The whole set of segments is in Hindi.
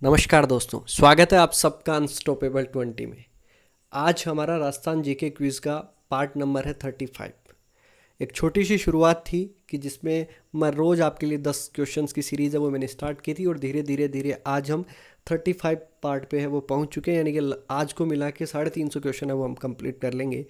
नमस्कार दोस्तों, स्वागत है आप सबका अनस्टॉपेबल 20 में। आज हमारा राजस्थान जीके क्विज़ का पार्ट नंबर है 35। एक छोटी सी शुरुआत थी कि जिसमें मैं रोज़ आपके लिए 10 क्वेश्चंस की सीरीज़ है वो मैंने स्टार्ट की थी और धीरे धीरे धीरे आज हम 35 पार्ट पे है वो पहुंच चुके हैं। यानी कि आज को मिला के 350 क्वेश्चन है वो हम कंप्लीट कर लेंगे।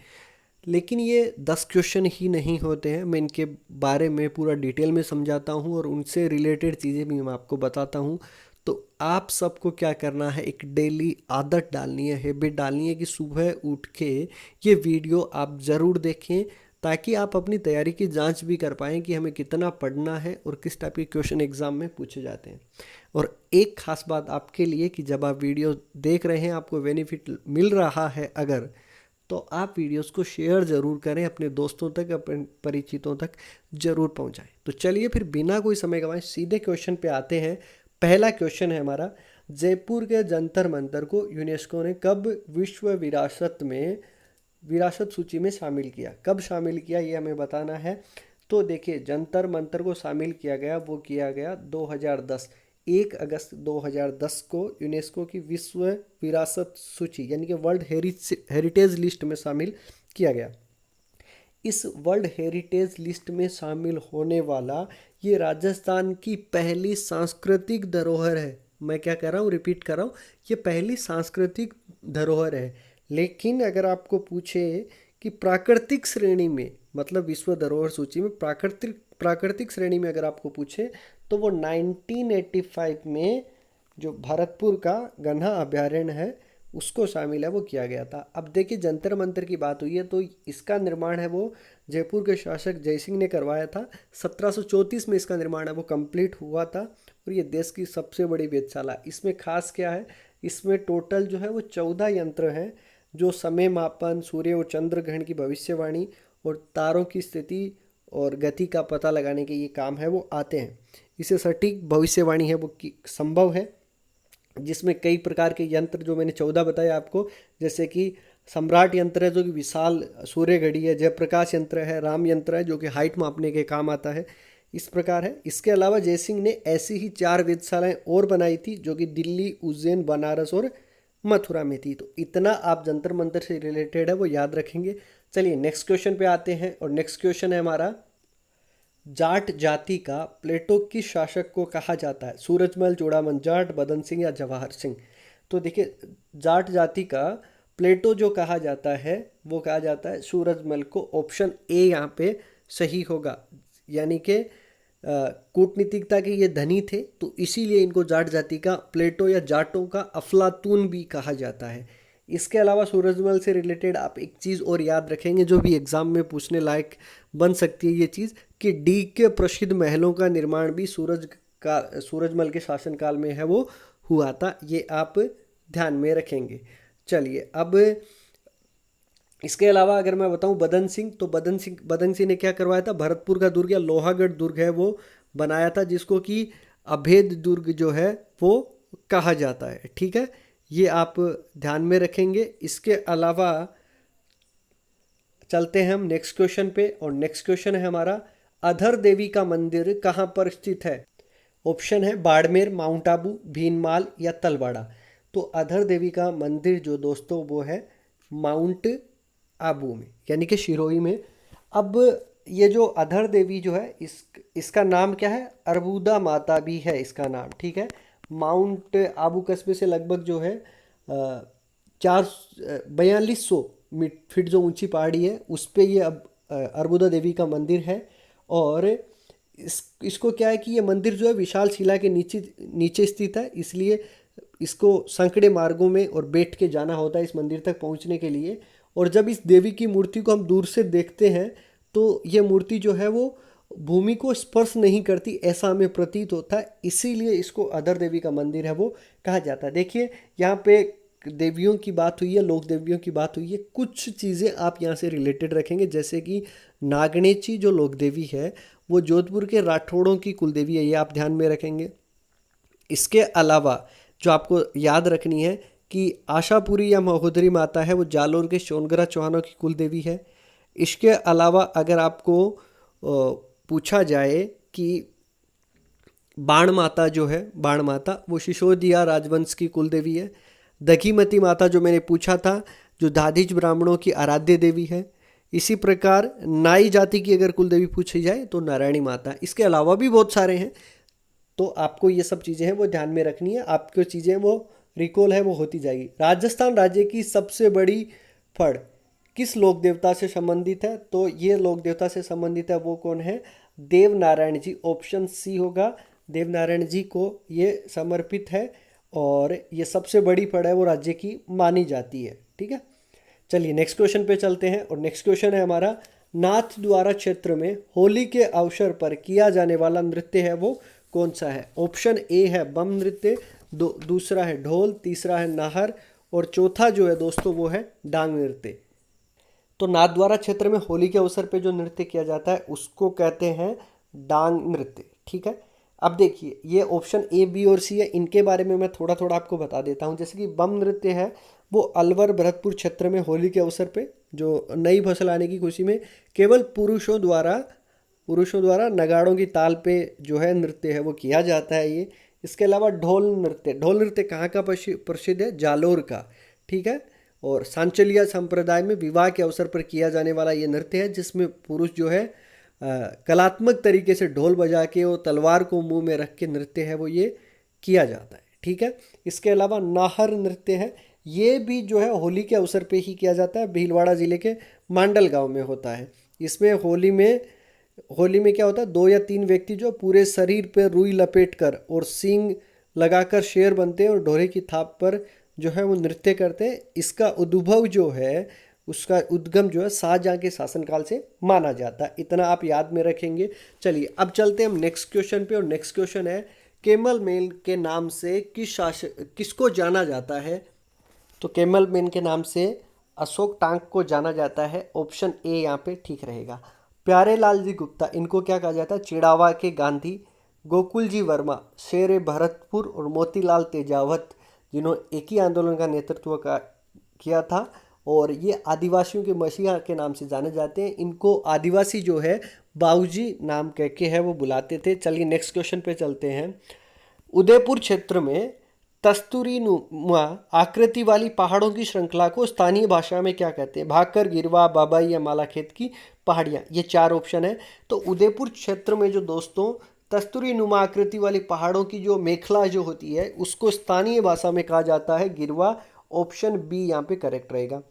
लेकिन ये 10 क्वेश्चन ही नहीं होते हैं, मैं इनके बारे में पूरा डिटेल में समझाता हूँ और उनसे रिलेटेड चीज़ें भी मैं आपको बताता हूँ। तो आप सबको क्या करना है, एक डेली आदत डालनी है, हैबिट डालनी है कि सुबह उठ के ये वीडियो आप ज़रूर देखें, ताकि आप अपनी तैयारी की जांच भी कर पाएँ कि हमें कितना पढ़ना है और किस टाइप के क्वेश्चन एग्ज़ाम में पूछे जाते हैं। और एक ख़ास बात आपके लिए कि जब आप वीडियो देख रहे हैं, आपको बेनिफिट मिल रहा है अगर, तो आप वीडियोस को शेयर ज़रूर करें, अपने दोस्तों तक, अपने परिचितों तक ज़रूर पहुंचाएं। तो चलिए फिर बिना कोई समय गंवाए सीधे क्वेश्चन पे आते हैं। पहला क्वेश्चन है हमारा, जयपुर के जंतर मंतर को यूनेस्को ने कब विश्व विरासत सूची में शामिल किया? कब शामिल किया ये हमें बताना है। तो देखिए, जंतर मंतर को शामिल किया गया, वो किया गया 2010, 1 अगस्त 2010 को यूनेस्को की विश्व विरासत सूची यानी कि वर्ल्ड हेरिटेज लिस्ट में शामिल किया गया। इस वर्ल्ड हेरिटेज लिस्ट में शामिल होने वाला ये राजस्थान की पहली सांस्कृतिक धरोहर है। मैं क्या कर रहा हूँ, रिपीट कर रहा हूँ, ये पहली सांस्कृतिक धरोहर है। लेकिन अगर आपको पूछे कि प्राकृतिक श्रेणी में, मतलब विश्व धरोहर सूची में प्राकृतिक श्रेणी में अगर आपको पूछे, तो वो 1985 में जो भरतपुर का गन्हा अभ्यारण्य है उसको शामिल है, वो किया गया था। अब देखिए, जंतर मंतर की बात हुई है तो इसका निर्माण है वो जयपुर के शासक जयसिंह ने करवाया था। 1734 में इसका निर्माण है वो कंप्लीट हुआ था और ये देश की सबसे बड़ी वेधशाला। इसमें खास क्या है, इसमें टोटल जो है वो 14 यंत्र हैं जो समय मापन, सूर्य और चंद्र ग्रहण की भविष्यवाणी और तारों की स्थिति और गति का पता लगाने के ये काम है वो आते हैं। इसे सटीक भविष्यवाणी है वो संभव है, जिसमें कई प्रकार के यंत्र जो मैंने 14 बताए आपको, जैसे कि सम्राट यंत्र है जो कि विशाल सूर्य घड़ी है, जयप्रकाश यंत्र है, राम यंत्र है जो कि हाइट मापने के काम आता है। इस प्रकार है। इसके अलावा जयसिंह ने ऐसी ही 4 वेधशालाएं और बनाई थी जो कि दिल्ली, उज्जैन, बनारस और मथुरा में थी। तो इतना आप जंतर मंतर से रिलेटेड है वो याद रखेंगे। चलिए नेक्स्ट क्वेश्चन पे आते हैं और नेक्स्ट क्वेश्चन है हमारा, जाट जाति का प्लेटो किस शासक को कहा जाता है? सूरजमल, चूड़ामन जाट, बदन सिंह या जवाहर सिंह? तो देखिए, जाट जाति का प्लेटो जो कहा जाता है वो कहा जाता है सूरजमल को। ऑप्शन ए यहाँ पे सही होगा। यानी कि कूटनीतिकता के ये धनी थे तो इसीलिए इनको जाट जाति का, प्लेटो या जाटों का अफलातून भी कहा जाता है। इसके अलावा सूरजमल से रिलेटेड आप एक चीज़ और याद रखेंगे जो भी एग्ज़ाम में पूछने लायक बन सकती है ये चीज़, कि डी के प्रसिद्ध महलों का निर्माण भी सूरजमल के शासनकाल में है वो हुआ था। ये आप ध्यान में रखेंगे। चलिए, अब इसके अलावा अगर मैं बताऊं बदन सिंह, तो बदन सिंह ने क्या करवाया था? भरतपुर का दुर्ग या लोहागढ़ दुर्ग है वो बनाया था, जिसको कि अभेद दुर्ग जो है वो कहा जाता है। ठीक है, ये आप ध्यान में रखेंगे। इसके अलावा चलते हैं हम नेक्स्ट क्वेश्चन पे और नेक्स्ट क्वेश्चन है हमारा, अधर देवी का मंदिर कहाँ पर स्थित है? ऑप्शन है बाड़मेर, माउंट आबू, भीनमाल या तलवाड़ा। तो अधर देवी का मंदिर जो दोस्तों वो है माउंट आबू में, यानी कि सिरोही में। अब ये जो अधर देवी जो है इसका नाम क्या है? अरबुदा माता भी है इसका नाम। ठीक है, माउंट आबू कस्बे से लगभग जो है 4200 फीट जो ऊंची पहाड़ी है उस पे ये अब अरबुदा देवी का मंदिर है। और इसको क्या है कि ये मंदिर जो है विशाल शिला के नीचे नीचे स्थित है, इसलिए इसको संकड़े मार्गों में और बैठ के जाना होता है इस मंदिर तक पहुंचने के लिए। और जब इस देवी की मूर्ति को हम दूर से देखते हैं तो ये मूर्ति जो है वो भूमि को स्पर्श नहीं करती, ऐसा हमें प्रतीत होता है, इसीलिए इसको अधर देवी का मंदिर है वो कहा जाता है। देखिए, यहाँ पे देवियों की बात हुई है, लोक देवियों की बात हुई है, कुछ चीज़ें आप यहाँ से रिलेटेड रखेंगे, जैसे कि नागणेची जो लोक देवी है वो जोधपुर के राठौड़ों की कुलदेवी है, ये आप ध्यान में रखेंगे। इसके अलावा जो आपको याद रखनी है कि आशापुरी या महोदरी माता है वो जालोर के सोनगरा चौहानों की कुलदेवी है। इसके अलावा अगर आपको पूछा जाए कि बाण माता जो है, बाण माता वो सिसोदिया राजवंश की कुल देवी है। दधीमती माता जो मैंने पूछा था, जो दाधिच ब्राह्मणों की आराध्य देवी है। इसी प्रकार नाई जाति की अगर कुल देवी पूछी जाए तो नारायणी माता। इसके अलावा भी बहुत सारे हैं, तो आपको ये सब चीज़ें हैं वो ध्यान में रखनी है, आपको चीज़ें वो रिकॉल है वो होती जाएगी। राजस्थान राज्य की सबसे बड़ी फड़ किस लोक देवता से संबंधित है? तो ये लोक देवता से संबंधित है वो कौन है? देव नारायण जी। ऑप्शन सी होगा, देव नारायण जी को ये समर्पित है और ये सबसे बड़ी फड़ है वो राज्य की मानी जाती है। ठीक है, चलिए नेक्स्ट क्वेश्चन पे चलते हैं। और नेक्स्ट क्वेश्चन है हमारा, नाथ द्वारा क्षेत्र में होली के अवसर पर किया जाने वाला नृत्य है वो कौन सा है? ऑप्शन ए है बम नृत्य, दूसरा है ढोल, तीसरा है नाहर और चौथा जो है दोस्तों वो है डांग नृत्य। तो नाथद्वारा क्षेत्र में होली के अवसर पे जो नृत्य किया जाता है उसको कहते हैं डांग नृत्य। ठीक है, अब देखिए ये ऑप्शन ए, बी और सी है, इनके बारे में मैं थोड़ा थोड़ा आपको बता देता हूँ। जैसे कि बम नृत्य है वो अलवर भरतपुर क्षेत्र में होली के अवसर पे जो नई फसल आने की खुशी में केवल पुरुषों द्वारा नगाड़ों की ताल पे जो है नृत्य है वो किया जाता है ये। इसके अलावा ढोल नृत्य कहाँ का प्रसिद्ध है? जालोर का। ठीक है, और सांचलिया संप्रदाय में विवाह के अवसर पर किया जाने वाला ये नृत्य है जिसमें पुरुष जो है कलात्मक तरीके से ढोल बजा के और तलवार को मुंह में रख के नृत्य है वो ये किया जाता है। ठीक है, इसके अलावा नाहर नृत्य है, ये भी जो है होली के अवसर पे ही किया जाता है, भीलवाड़ा जिले के मांडल गांव में होता है। इसमें होली में क्या होता है, 2 या 3 व्यक्ति जो पूरे शरीर पे रुई लपेट कर और सींग लगाकर शेर बनते हैं और ढोरे की थाप पर जो है वो नृत्य करते हैं। इसका उद्भव जो है, उसका उद्गम जो है शाहजहां के शासनकाल से माना जाता है। इतना आप याद में रखेंगे। चलिए अब चलते हैं हम नेक्स्ट क्वेश्चन पे। और नेक्स्ट क्वेश्चन है, केमल मेन के नाम से किसको जाना जाता है? तो केमल मेन के नाम से अशोक टांक को जाना जाता है। ऑप्शन ए यहाँ पे ठीक रहेगा। प्यारेलाल जी गुप्ता, इनको क्या कहा जाता है? चिड़ावा के गांधी। गोकुल जी वर्मा, शेर भरतपुर और मोतीलाल तेजावत, जिन्होंने एक ही आंदोलन का नेतृत्व किया था और ये आदिवासियों के मसीहा के नाम से जाने जाते हैं। इनको आदिवासी जो है बाबूजी नाम कह के है वो बुलाते थे। चलिए नेक्स्ट क्वेश्चन पे चलते हैं। उदयपुर क्षेत्र में तस्तूरी नुमा आकृति वाली पहाड़ों की श्रृंखला को स्थानीय भाषा में क्या कहते हैं? भाकर, गिरवा, बाबाई या मालाखेत की पहाड़ियाँ। ये 4 ऑप्शन है। तो उदयपुर क्षेत्र में जो दोस्तों तस्तूरी नुमा आकृति वाली पहाड़ों की जो मेखला जो होती है उसको स्थानीय भाषा में कहा जाता है गिरवा। ऑप्शन बी यहाँ पे करेक्ट रहेगा।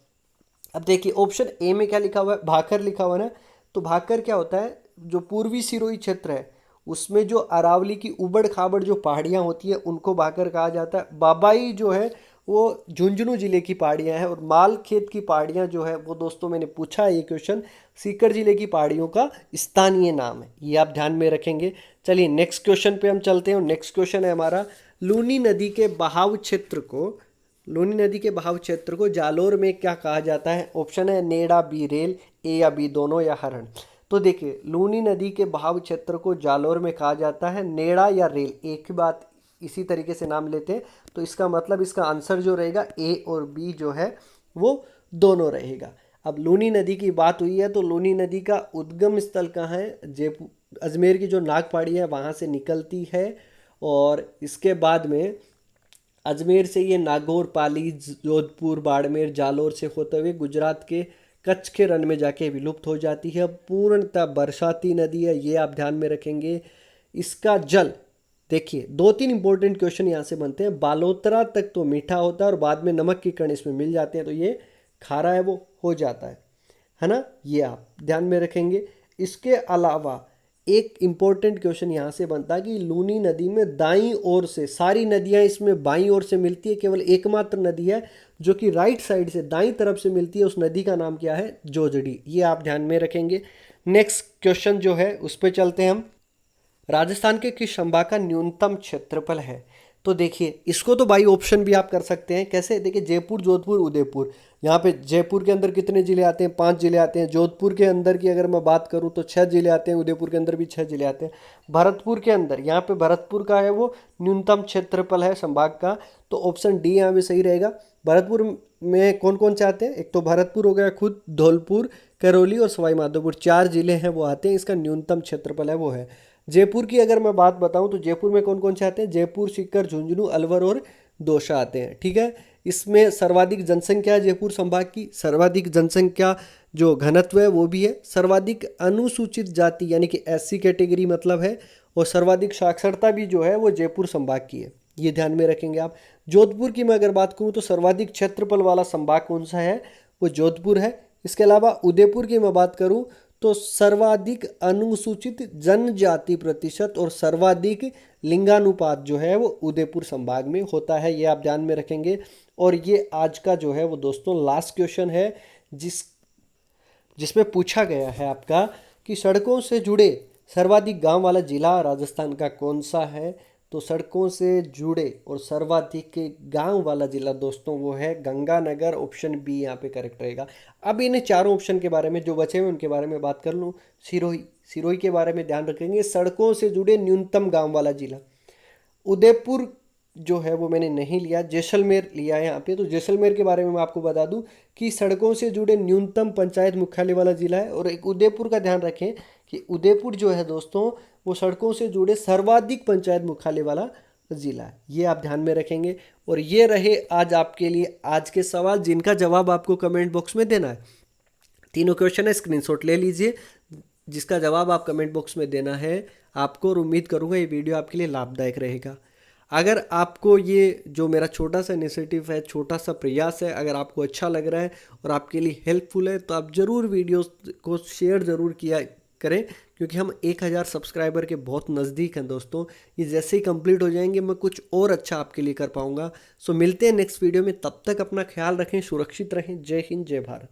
अब देखिए ऑप्शन ए में क्या लिखा हुआ है? भाकर लिखा हुआ है ना। तो भाकर क्या होता है? जो पूर्वी सिरोही क्षेत्र है उसमें जो अरावली की उबड़ खाबड़ जो पहाड़ियाँ होती है उनको भाकर कहा जाता है। बाबाई जो है वो झुंझुनू जिले की पहाड़ियाँ हैं और मालखेत की पहाड़ियाँ जो है वो दोस्तों मैंने पूछा है ये क्वेश्चन, सीकर जिले की पहाड़ियों का स्थानीय नाम है, ये आप ध्यान में रखेंगे। चलिए नेक्स्ट क्वेश्चन पे हम चलते हैं। और नेक्स्ट क्वेश्चन है हमारा, लूनी नदी के बहाव क्षेत्र को जालोर में क्या कहा जाता है? ऑप्शन है नेड़ा, बी रेल, ए या बी दोनों या हरण। तो देखिए लूनी नदी के बहाव क्षेत्र को जालोर में कहा जाता है नेड़ा या रेल, एक ही बात इसी तरीके से नाम लेते हैं। तो इसका मतलब इसका आंसर जो रहेगा ए और बी जो है वो दोनों रहेगा। अब लूनी नदी की बात हुई है तो लूनी नदी का उद्गम स्थल कहाँ है? जयपुर, अजमेर की जो नाग पहाड़ी है वहाँ से निकलती है और इसके बाद में अजमेर से ये नागौर, पाली, जोधपुर, बाड़मेर, जालोर से होते हुए गुजरात के कच्छ के रण में जाके विलुप्त हो जाती है। पूर्णतः बरसाती नदी है, ये आप ध्यान में रखेंगे। इसका जल देखिए 2-3 इंपॉर्टेंट क्वेश्चन यहाँ से बनते हैं। बालोतरा तक तो मीठा होता है और बाद में नमक के कण इसमें मिल जाते हैं तो ये खारा है वो हो जाता है ना, ये आप ध्यान में रखेंगे। इसके अलावा एक इम्पोर्टेंट क्वेश्चन यहाँ से बनता है कि लूनी नदी में दाईं ओर से, सारी नदियाँ इसमें बाईं ओर से मिलती है, केवल एकमात्र नदी है जो कि राइट साइड से दाईं तरफ से मिलती है, उस नदी का नाम क्या है? जोजड़ी, ये आप ध्यान में रखेंगे। नेक्स्ट क्वेश्चन जो है उस पर चलते हैं हम। राजस्थान के किस संभाग का न्यूनतम क्षेत्रफल है? तो देखिए इसको तो बाई ऑप्शन भी आप कर सकते हैं। कैसे? देखिए जयपुर, जोधपुर, उदयपुर, यहाँ पे जयपुर के अंदर कितने जिले आते हैं? 5 जिले आते हैं। जोधपुर के अंदर की अगर मैं बात करूँ तो 6 जिले आते हैं। उदयपुर के अंदर भी 6 जिले आते हैं। भरतपुर के अंदर, यहाँ पे भरतपुर का है वो न्यूनतम क्षेत्रफल है संभाग का, तो ऑप्शन डी यहाँ पे सही रहेगा। भरतपुर में कौन कौन से आते हैं? एक तो भरतपुर हो गया खुद, धौलपुर, करौली और सवाई माधोपुर, 4 जिले हैं वो आते हैं। इसका न्यूनतम क्षेत्रफल है वो है। जयपुर की अगर मैं बात बताऊं तो जयपुर में कौन कौन से आते हैं, जयपुर, सीकर, झुंझुनू, अलवर और दौसा आते हैं। ठीक है, इसमें सर्वाधिक जनसंख्या है जयपुर संभाग की, सर्वाधिक जनसंख्या जो घनत्व है वो भी है, सर्वाधिक अनुसूचित जाति यानी कि एससी कैटेगरी मतलब है, और सर्वाधिक साक्षरता भी जो है वो जयपुर संभाग की है, ये ध्यान में रखेंगे आप। जोधपुर की मैं अगर बात करूँ तो सर्वाधिक क्षेत्रफल वाला संभाग कौन सा है, वो जोधपुर है। इसके अलावा उदयपुर की मैं बात करूँ तो सर्वाधिक अनुसूचित जनजाति प्रतिशत और सर्वाधिक लिंगानुपात जो है वो उदयपुर संभाग में होता है, ये आप ध्यान में रखेंगे। और ये आज का जो है वो दोस्तों लास्ट क्वेश्चन है जिसमें पूछा गया है आपका कि सड़कों से जुड़े सर्वाधिक गांव वाला जिला राजस्थान का कौन सा है। तो सड़कों से जुड़े और सर्वाधिक गांव वाला जिला दोस्तों वो है गंगानगर, ऑप्शन बी यहाँ पे करेक्ट रहेगा। अब इन चारों ऑप्शन के बारे में जो बचे हुए उनके बारे में बात कर लूँ। सिरोही के बारे में ध्यान रखेंगे, सड़कों से जुड़े न्यूनतम गाँव वाला जिला। उदयपुर जो है वो मैंने नहीं लिया, जैसलमेर लिया है यहाँ पे। तो जैसलमेर के बारे में मैं आपको बता दूं कि सड़कों से जुड़े न्यूनतम पंचायत मुख्यालय वाला जिला है। और एक उदयपुर का ध्यान रखें कि उदयपुर जो है दोस्तों वो सड़कों से जुड़े सर्वाधिक पंचायत मुख्यालय वाला जिला है, ये आप ध्यान में रखेंगे। और ये रहे आज आपके लिए आज के सवाल, जिनका जवाब आपको कमेंट बॉक्स में देना है। तीनों क्वेश्चन है, स्क्रीनशॉट ले लीजिए, जिसका जवाब आप कमेंट बॉक्स में देना है आपको। और उम्मीद करूँगा ये वीडियो आपके लिए लाभदायक रहेगा। अगर आपको ये जो मेरा छोटा सा इनिशिएटिव है, छोटा सा प्रयास है, अगर आपको अच्छा लग रहा है और आपके लिए हेल्पफुल है तो आप ज़रूर वीडियोस को शेयर ज़रूर किया करें, क्योंकि हम 1000 सब्सक्राइबर के बहुत नज़दीक हैं दोस्तों। ये जैसे ही कंप्लीट हो जाएंगे मैं कुछ और अच्छा आपके लिए कर पाऊँगा। सो मिलते हैं नेक्स्ट वीडियो में, तब तक अपना ख्याल रखें, सुरक्षित रहें। जय हिंद, जय भारत।